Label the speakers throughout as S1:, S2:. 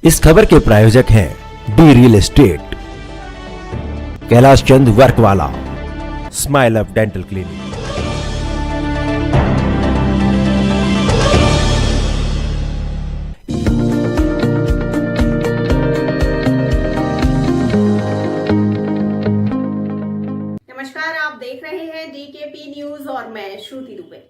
S1: इस खबर के प्रायोजक हैं D real estate, Kailash Chand वर्कवाला, smile up dental clinic.
S2: नमस्कार, आप देख रहे हैं डीकेपी न्यूज और मैं श्रुति दुबे।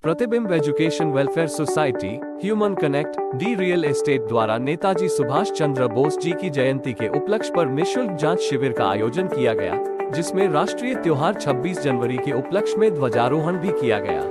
S3: प्रतिबिंब education welfare society, human connect, D real estate द्वारा नेताजी सुभाष चंद्र बोस जी की जयंती के उपलक्ष्य पर निःशुल्क जांच शिविर का आयोजन किया गया, जिसमें राष्ट्रीय त्योहार 26 जनवरी के उपलक्ष्य में ध्वजारोहण भी किया गया।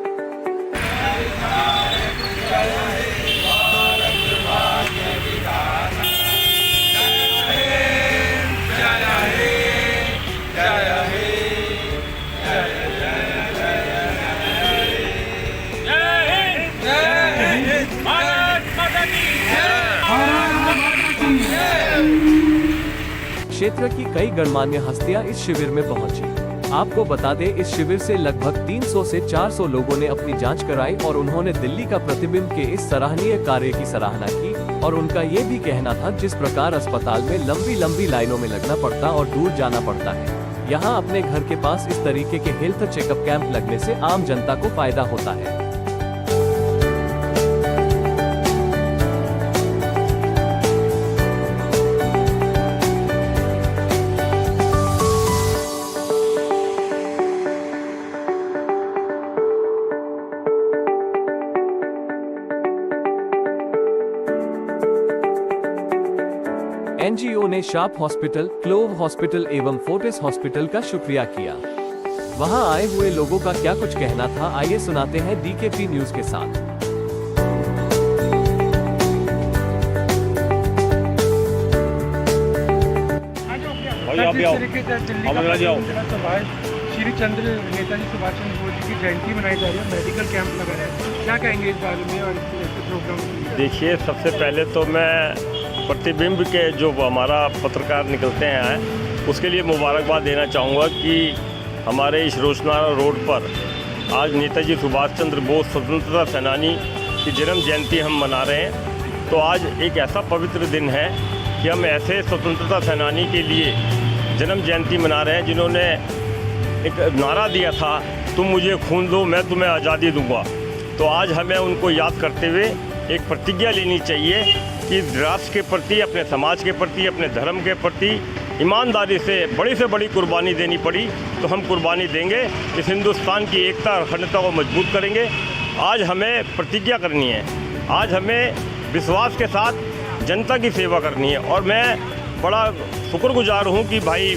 S3: क्षेत्र की कई गणमान्य हस्तियां इस शिविर में पहुंची। आपको बता दें, इस शिविर से लगभग 300 से 400 लोगों ने अपनी जांच कराई और उन्होंने दिल्ली का प्रतिबिंब के इस सराहनीय कार्य की सराहना की और उनका ये भी कहना था, जिस प्रकार अस्पताल में लंबी लंबी लाइनों में लगना पड़ता और दूर जाना पड़ता है, यहाँ अपने घर के पास इस तरीके के हेल्थ चेकअप कैंप लगने से आम जनता को फायदा होता है। एनजीओ ने शार्प हॉस्पिटल, क्लोव हॉस्पिटल एवं फोर्टिस हॉस्पिटल का शुक्रिया किया। वहां आए हुए लोगों का क्या कुछ कहना था, आइए सुनाते हैं डीकेपी न्यूज के साथ।
S4: श्री चंद्र नेताजी सुभाष चंद्र बोस जी की जयंती मनाई जा रही है, मेडिकल कैंप लगा है, क्या कहेंगे इस बारे में और इस प्रोग्राम?
S5: देखिए, सबसे पहले तो मैं प्रतिबिंब के जो हमारा पत्रकार निकलते हैं उसके लिए मुबारकबाद देना चाहूँगा कि हमारे इस रोशनारा रोड पर आज नेताजी सुभाष चंद्र बोस स्वतंत्रता सेनानी की जन्म जयंती हम मना रहे हैं। तो आज एक ऐसा पवित्र दिन है कि हम ऐसे स्वतंत्रता सेनानी के लिए जन्म जयंती मना रहे हैं जिन्होंने एक नारा दिया था, तुम मुझे खून दो मैं तुम्हें आज़ादी दूंगा। तो आज हमें उनको याद करते हुए एक प्रतिज्ञा लेनी चाहिए कि राष्ट्र के प्रति, अपने समाज के प्रति, अपने धर्म के प्रति ईमानदारी से बड़ी कुर्बानी देनी पड़ी तो हम कुर्बानी देंगे, इस हिंदुस्तान की एकता और अखंडता को मजबूत करेंगे। आज हमें प्रतिज्ञा करनी है, आज हमें विश्वास के साथ जनता की सेवा करनी है। और मैं बड़ा शुक्रगुजार हूँ कि भाई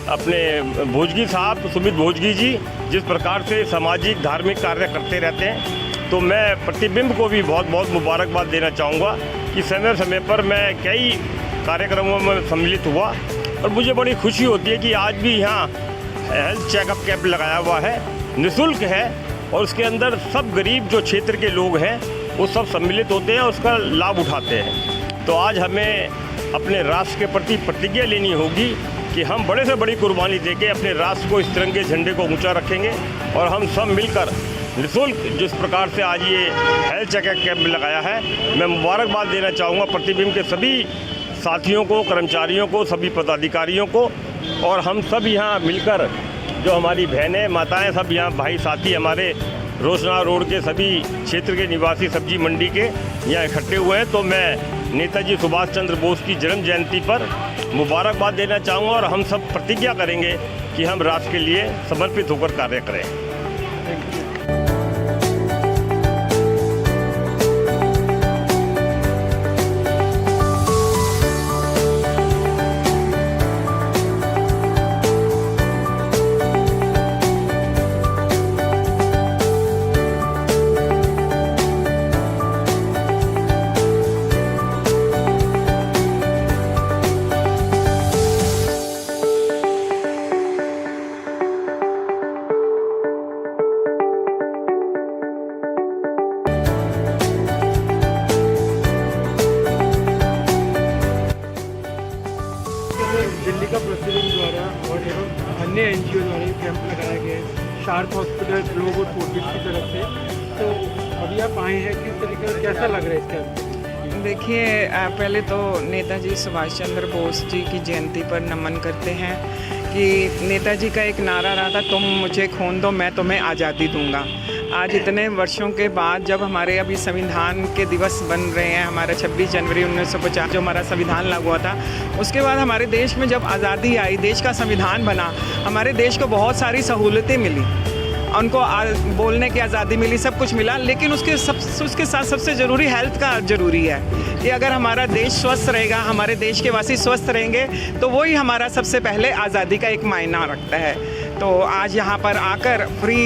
S5: अपने भोजगी साहब, सुमित भोजगी जी जिस प्रकार से सामाजिक धार्मिक कार्य करते रहते हैं, तो मैं प्रतिबिंब को भी बहुत बहुत मुबारकबाद देना चाहूँगा कि समय समय पर मैं कई कार्यक्रमों में सम्मिलित हुआ और मुझे बड़ी खुशी होती है कि आज भी यहाँ हेल्थ चेकअप कैंप लगाया हुआ है, निःशुल्क है और उसके अंदर सब गरीब जो क्षेत्र के लोग हैं वो सब सम्मिलित होते हैं और उसका लाभ उठाते हैं। तो आज हमें अपने राष्ट्र के प्रति प्रतिज्ञा लेनी होगी कि हम बड़े से बड़ी कुर्बानी देके अपने राष्ट्र को, इस तिरंगे झंडे को ऊँचा रखेंगे और हम सब मिलकर निःशुल्क जिस प्रकार से आज ये हेल्थ चेकअप कैंप लगाया है, मैं मुबारकबाद देना चाहूँगा प्रतिबिंब के सभी साथियों को, कर्मचारियों को, सभी पदाधिकारियों को। और हम सब यहाँ मिलकर, जो हमारी बहनें, माताएं, सब यहाँ भाई साथी हमारे रोशना रोड के सभी क्षेत्र के निवासी सब्जी मंडी के यहाँ इकट्ठे हुए हैं। तो मैं नेताजी सुभाष चंद्र बोस की जन्म जयंती पर मुबारकबाद देना चाहूँगा और हम सब प्रतिज्ञा करेंगे कि हम राष्ट्र के लिए समर्पित होकर कार्य करें।
S4: दिल्ली का प्रतिबिंब द्वारा और एवं अन्य एनजीओ द्वारा कैंप लगाया गया है, शार्प हॉस्पिटल, ग्लोब और फोर्टिस की तरफ से। तो अभी आप आए हैं, किस तरीके से कैसा लग रहा है इस कैंप?
S6: देखिए पहले तो नेताजी सुभाष चंद्र बोस जी की जयंती पर नमन करते हैं कि नेताजी का एक नारा रहा था, तुम मुझे खून दो मैं तुम्हें आज़ादी दूंगा। आज इतने वर्षों के बाद जब हमारे अभी संविधान के दिवस बन रहे हैं, हमारा 26 जनवरी 1950 जो हमारा संविधान लागू हुआ था, उसके बाद हमारे देश में जब आज़ादी आई, देश का संविधान बना, हमारे देश को बहुत सारी सहूलतें मिली, उनको बोलने की आज़ादी मिली, सब कुछ मिला, लेकिन उसके साथ सबसे ज़रूरी हेल्थ का ज़रूरी है कि अगर हमारा देश स्वस्थ रहेगा, हमारे देश के वासी स्वस्थ रहेंगे तो वही हमारा सबसे पहले आज़ादी का एक मायना रखता है। तो आज यहाँ पर आकर फ्री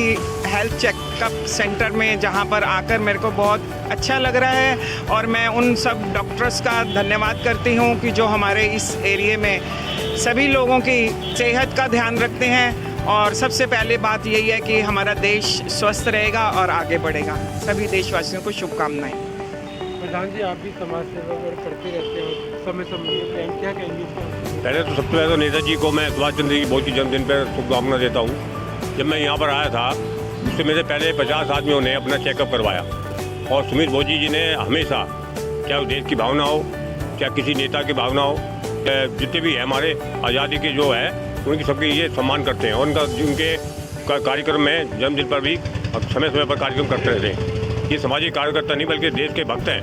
S6: हेल्थ चेकअप सेंटर में जहाँ पर आकर मेरे को बहुत अच्छा लग रहा है और मैं उन सब डॉक्टर्स का धन्यवाद करती हूँ कि जो हमारे इस एरिए में सभी लोगों की सेहत का ध्यान रखते हैं। और सबसे पहले बात यही है कि हमारा देश स्वस्थ रहेगा और आगे बढ़ेगा। सभी देशवासियों को शुभकामनाएं।
S4: प्रधान जी, आप भी समाज सेवा करते रहते हो समय समय, क्या कहेंगे इसका?
S5: पहले तो सबसे पहले तो नेताजी को मैं सुभाष चंद्र बोस की जन्मदिन पर शुभकामना देता हूँ। जब मैं यहाँ पर आया था उससे मेरे पहले 50 आदमियों ने अपना चेकअप करवाया और सुमित बोस जी ने हमेशा, क्या देश की भावना हो, क्या किसी नेता की भावना हो, जितने भी है हमारे आज़ादी के जो है उनकी सबके ये सम्मान करते हैं और उनके कार्यक्रम में जन्मदिन पर भी समय समय पर कार्यक्रम करते रहते हैं। ये सामाजिक कार्यकर्ता नहीं बल्कि देश के भक्त हैं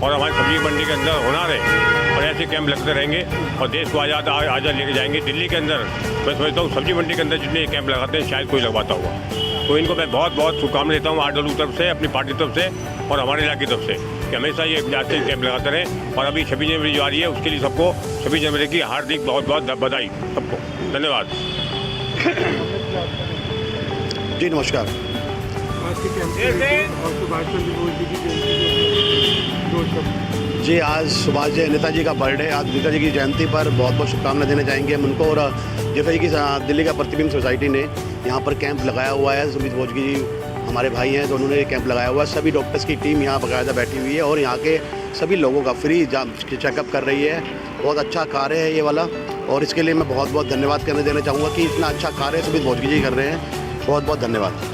S5: और हमारी सब्जी मंडी के अंदर हुनर है और ऐसे कैंप लगते रहेंगे और देश को आज़ाद लेके जाएंगे। दिल्ली के अंदर मैं समझता हूँ सब्जी मंडी के अंदर जितने कैंप लगाते हैं शायद कोई लगवाता हुआ, तो इनको मैं बहुत बहुत शुभकामनाएं देता हूँ RW तरफ से, अपनी पार्टी तरफ से और हमारे इलाके की तरफ से कि हमेशा ये ऐसे कैंप लगाते रहें। और अभी 26 जनवरी जो आ रही है उसके लिए सबको 26 जनवरी की हार्दिक बहुत बहुत बधाई सबको। धन्यवाद
S7: जी, नमस्कार।
S4: आज के कैंप और सुभाष चंद्र बोस जी की जयंती
S7: जी, आज सुभाष जी नेताजी का बर्थडे, आज नेताजी की जयंती पर बहुत बहुत शुभकामनाएं देना चाहेंगे हम उनको। और जैसे कि दिल्ली का प्रतिबिंब सोसाइटी ने यहाँ पर कैंप लगाया हुआ है, सुमित बोस जी हमारे भाई हैं तो उन्होंने कैंप लगाया हुआ है। सभी डॉक्टर्स की टीम यहाँ बाकायदा बैठी हुई है और यहाँ के सभी लोगों का फ्री चेकअप कर रही है। बहुत अच्छा कार्य है ये वाला और इसके लिए मैं बहुत बहुत धन्यवाद करने देना चाहूँगा कि इतना अच्छा कार्य सुमित बोस जी कर रहे हैं। बहुत बहुत धन्यवाद।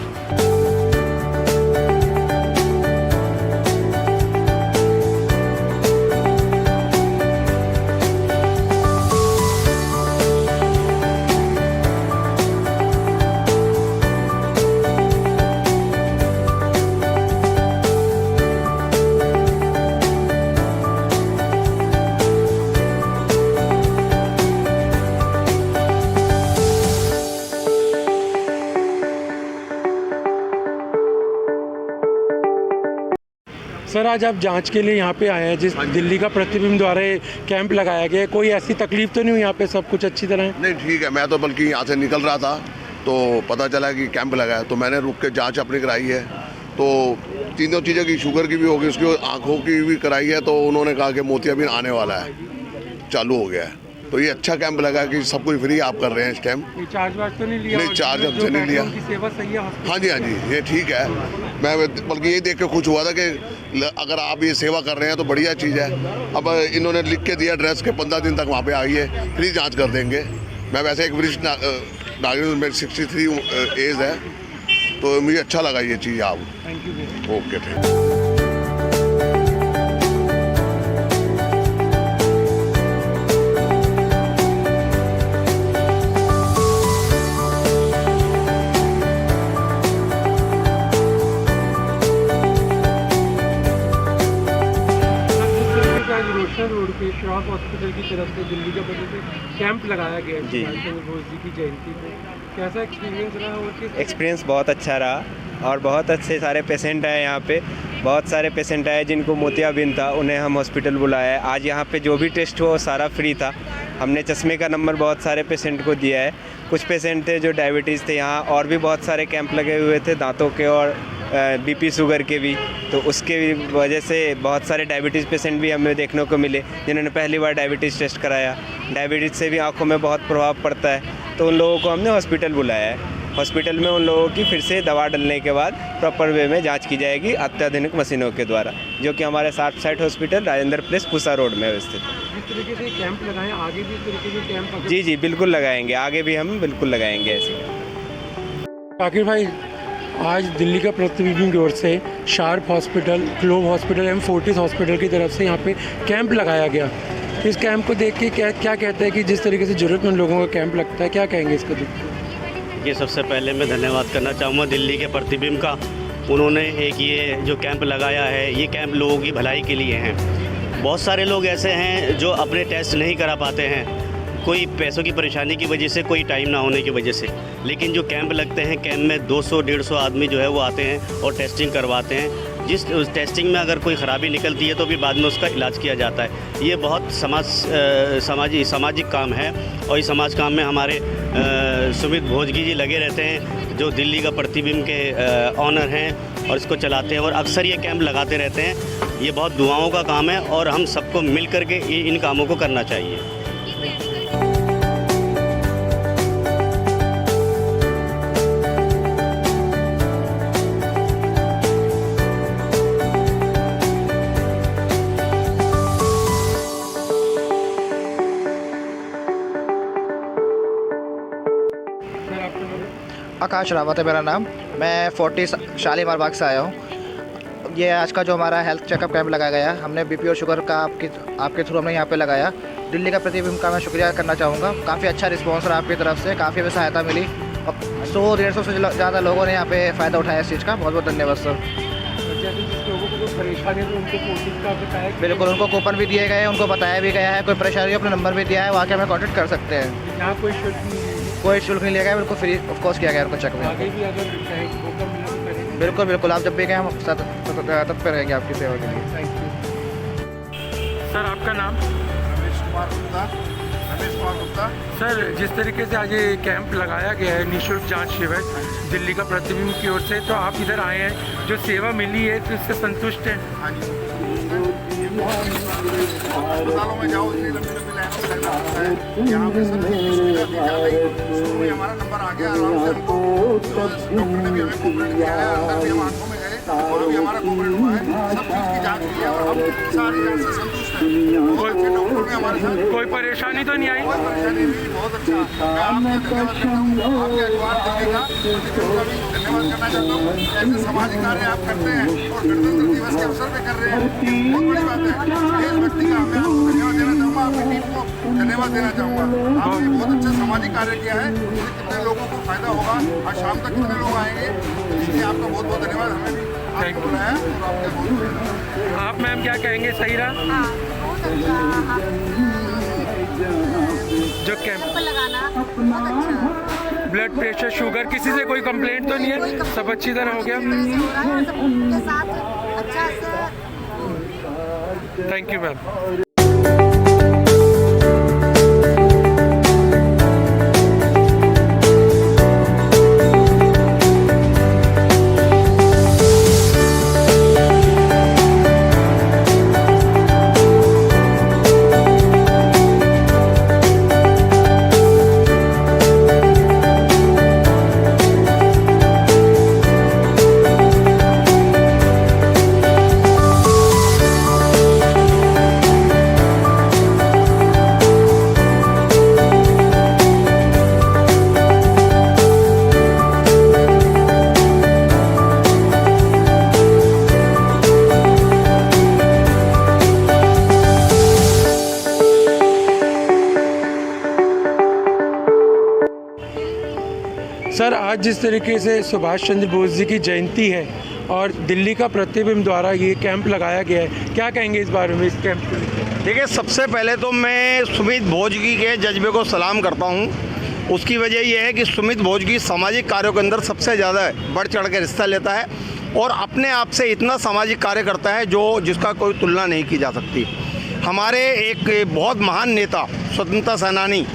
S4: सर, आज आप जांच के लिए यहाँ पे आए हैं, जिस दिल्ली का प्रतिबिंब द्वारा कैंप लगाया गया है, कोई ऐसी तकलीफ तो नहीं हुई यहाँ पे? सब कुछ अच्छी तरह है?
S8: नहीं, ठीक है। मैं तो बल्कि यहाँ से निकल रहा था तो पता चला कि कैंप लगाया तो मैंने रुक के जांच अपनी कराई है। तो तीनों चीज़ों की, शुगर की भी होगी, उसकी आँखों की भी कराई है। तो उन्होंने कहा कि मोतियाबिंद आने वाला है, चालू हो गया है। तो ये अच्छा कैंप लगा कि सब कुछ फ्री आप कर रहे हैं इस टाइम।
S4: चार्ज वार्ज तो नहीं लिया?
S8: नहीं, चार्ज हमसे नहीं लिया।
S4: सेवा सही है?
S8: हाँ जी, हाँ जी, ये ठीक है। मैं बल्कि ये देख के खुश हुआ था कि अगर आप ये सेवा कर रहे हैं तो बढ़िया चीज़ है। अब इन्होंने लिख के दिया एड्रेस के 15 दिन तक वहाँ पे आइए, फ्री जांच कर देंगे। मैं वैसे एक वरिष्ठ नागरिक, मेरी 63 एज है, तो मुझे अच्छा लगा ये चीज़। आप
S4: thank you.
S8: Okay, thank you.
S4: Road पे श्रॉफ हॉस्पिटल की तरफ से दिल्ली के बजे से कैंप लगाया गया है सुभाष चंद्र बोस जी की जयंती पे, कैसा एक्सपीरियंस रहा? और
S9: एक्सपीरियंस बहुत अच्छा रहा और बहुत अच्छे सारे पेशेंट आए यहाँ पे। बहुत सारे पेशेंट आए जिनको मोतियाबिंद था, उन्हें हम हॉस्पिटल बुलाया है। आज यहाँ पे जो भी टेस्ट हुआ वो सारा फ्री था। हमने चश्मे का नंबर बहुत सारे पेशेंट को दिया है। कुछ पेशेंट थे जो डायबिटीज़ थे यहाँ, और भी बहुत सारे कैंप लगे हुए थे दांतों के और BP शुगर के भी। तो उसके वजह से बहुत सारे डायबिटीज़ पेशेंट भी हमें देखने को मिले जिन्होंने पहली बार डायबिटीज़ टेस्ट कराया। डायबिटीज़ से भी आँखों में बहुत प्रभाव पड़ता है, तो उन लोगों को हमने हॉस्पिटल बुलाया है। हॉस्पिटल में उन लोगों की फिर से दवा डलने के बाद प्रॉपर वे में जांच की जाएगी अत्याधुनिक मशीनों के द्वारा, जो कि हमारे site hospital Rajendra place Pusa road में स्थित है।
S4: इस तरीके से कैंप लगाएं, आगे भी इस तरीके के कैंप?
S9: जी बिल्कुल लगाएंगे, आगे भी हम बिल्कुल लगाएंगे ऐसे।
S4: शाकिर भाई, आज दिल्ली का प्रतिबिंब की ओर से शार्प हॉस्पिटल, ग्लोब हॉस्पिटल एवं फोर्टिस हॉस्पिटल की तरफ से यहाँ पे कैंप लगाया गया। इस कैंप को देख के क्या कहते हैं कि जिस तरीके से ज़रूरतमंद लोगों का कैंप लगता है, क्या कहेंगे इसको देख के?
S10: ये सबसे पहले मैं धन्यवाद करना चाहूँगा दिल्ली के प्रतिबिंब का। उन्होंने एक ये जो कैंप लगाया है, ये कैंप लोगों की भलाई के लिए हैं। बहुत सारे लोग ऐसे हैं जो अपने टेस्ट नहीं करा पाते हैं, कोई पैसों की परेशानी की वजह से, कोई टाइम ना होने की वजह से। लेकिन जो कैंप लगते हैं, कैंप में 200-150 आदमी जो है वो आते हैं और टेस्टिंग करवाते हैं। जिस टेस्टिंग में अगर कोई ख़राबी निकलती है तो भी बाद में उसका इलाज किया जाता है। ये बहुत सामाजिक काम है और इस समाज काम में हमारे सुमित भोजगी जी लगे रहते हैं, जो दिल्ली का प्रतिबिंब के ऑनर हैं और इसको चलाते हैं और अक्सर ये कैंप लगाते रहते हैं। ये बहुत दुआओं का काम है और हम सबको मिल कर के इन कामों को करना चाहिए।
S11: आकाश रावत है मेरा नाम। मैं 40 शालीमार बाग से आया हूँ। ये आज का जो हमारा हेल्थ चेकअप कैंप लगाया गया, हमने बीपी और शुगर का आपके थ्रू हमने यहाँ पे लगाया। दिल्ली का प्रतिबिंब का मैं शुक्रिया करना चाहूँगा। काफ़ी अच्छा रिस्पॉन्स रहा आपकी तरफ से, काफ़ी हमें सहायता मिली और 100-150 से ज़्यादा लोगों ने यहाँ पे फ़ायदा उठाया इस चीज़ का। बहुत बहुत धन्यवाद सर।
S4: लोगों को कोई परेशानी है तो उनको कोशिश का बताया?
S11: बिल्कुल, उनको कूपन भी दिए गए हैं, उनको बताया भी गया है। कोई परेशानी अपना नंबर भी दिया है, वहाँ के हमें कॉन्टेक्ट कर सकते हैं।
S4: यहाँ कोई शुल्क नहीं है?
S11: कोई शुल्क नहीं लिया गया, बिल्कुल फ्री ऑफ कॉस्ट किया गया उनको चेक में।
S4: आगे भी अगर चाहे मौका मिला तो करेंगे?
S11: बिल्कुल बिल्कुल, आप जब भी गए हम तत्पर रहेंगे आपकी सेवा के लिए।
S4: Thank you sir. आपका नाम?
S8: रमेश कुमार गुप्ता।
S4: सर, जिस तरीके से आज ये कैंप लगाया गया है, निःशुल्क जांच शिविर दिल्ली का प्रतिबिंब की ओर से, तो आप इधर आए हैं, जो सेवा मिली है तो इससे संतुष्ट हैं?
S8: हाँ जी, अस्पतालों में जाओ, इतनी लंबी लंबी लाइनों में लगना होता है। यहाँ पे सब चीज़ की सुविधा दी जा रही। शुरू में हमारा नंबर आ गया, आराम से हमको डॉक्टर ने भी हमें कोऑपरेट किया है। अंदर भी हम आंखों में गए, वहाँ भी हमारा कोऑपरेट हुआ है। सब चीज़ की जाँच की है और हम सारी जाँच से संतुष्ट हैं। बहुत अच्छे डॉक्टर ने हमारे साथ।
S4: कोई परेशानी तो नहीं आई?
S8: कोई परेशानी नहीं, बहुत अच्छा। मैं आपका धन्यवाद करता हूँ, आपके अखबार दिल्ली का धन्यवाद करना चाहता हूँ। ऐसे सामाजिक कार्य आप करते हैं और गणतंत्र दिवस के अवसर पे कर रहे हैं, बहुत बड़ी बात है। देशभक्ति का मैं आपको धन्यवाद देना चाहूँगा, आपकी टीम को धन्यवाद देना चाहूँगा। आपने बहुत अच्छा सामाजिक कार्य किया है, इससे कितने लोगों को फायदा होगा और शाम तक कितने लोग आएंगे, इसलिए आपका बहुत बहुत धन्यवाद। हमें भी आपको बुलाया और आपका बहुत धन्यवाद।
S4: आप मैम क्या कहेंगे, सही रहा?
S12: हाँ, बहुत अच्छा।
S4: जो कैंप
S12: लगाना बहुत अच्छा।
S4: ब्लड प्रेशर, शुगर, किसी से कोई कंप्लेंट तो नहीं है? सब अच्छी तरह हो गया?
S12: सबके साथ अच्छा से।
S4: Thank you ma'am. सर, आज जिस तरीके से सुभाष चंद्र बोस जी की जयंती है और दिल्ली का प्रतिबिंब द्वारा ये कैंप लगाया गया है, क्या कहेंगे इस बारे में, इस कैंप को लेकर?
S13: देखिए, सबसे पहले तो मैं सुमित भोजगी के जज्बे को सलाम करता हूँ। उसकी वजह यह है कि सुमित भोजगी सामाजिक कार्यों के अंदर सबसे ज़्यादा बढ़ चढ़ के हिस्सा लेता है और अपने आप से इतना सामाजिक कार्य करता है जिसका कोई तुलना नहीं की जा सकती। हमारे एक बहुत महान नेता, स्वतंत्रता सेनानी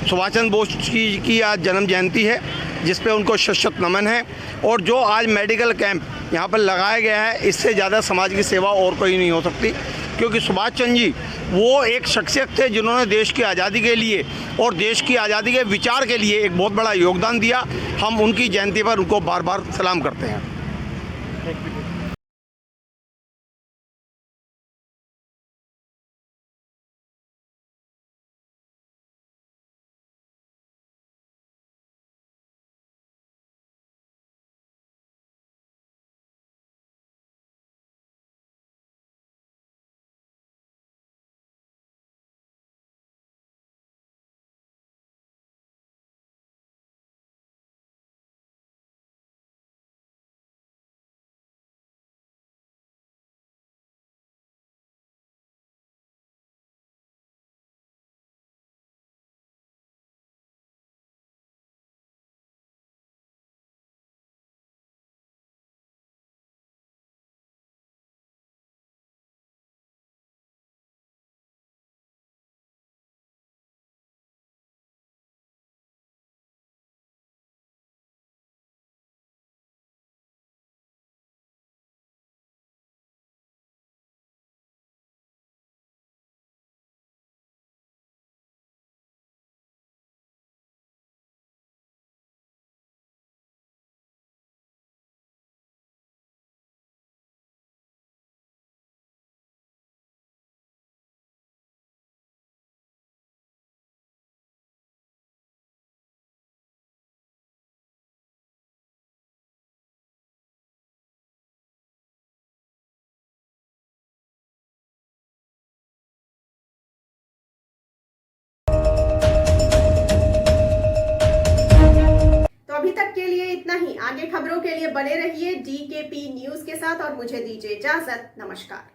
S13: सुभाष चंद्र बोस जी की आज जन्म जयंती है, जिस पे उनको शत नमन है। और जो आज मेडिकल कैंप यहाँ पर लगाया गया है, इससे ज़्यादा समाज की सेवा और कोई नहीं हो सकती, क्योंकि सुभाष चंद्र जी वो एक शख्सियत थे जिन्होंने देश की आज़ादी के लिए और देश की आज़ादी के विचार के लिए एक बहुत बड़ा योगदान दिया। हम उनकी जयंती पर उनको बार बार सलाम करते हैं।
S2: तक के लिए इतना ही। आगे खबरों के लिए बने रहिए DKP न्यूज के साथ और मुझे दीजिए इजाजत। नमस्कार।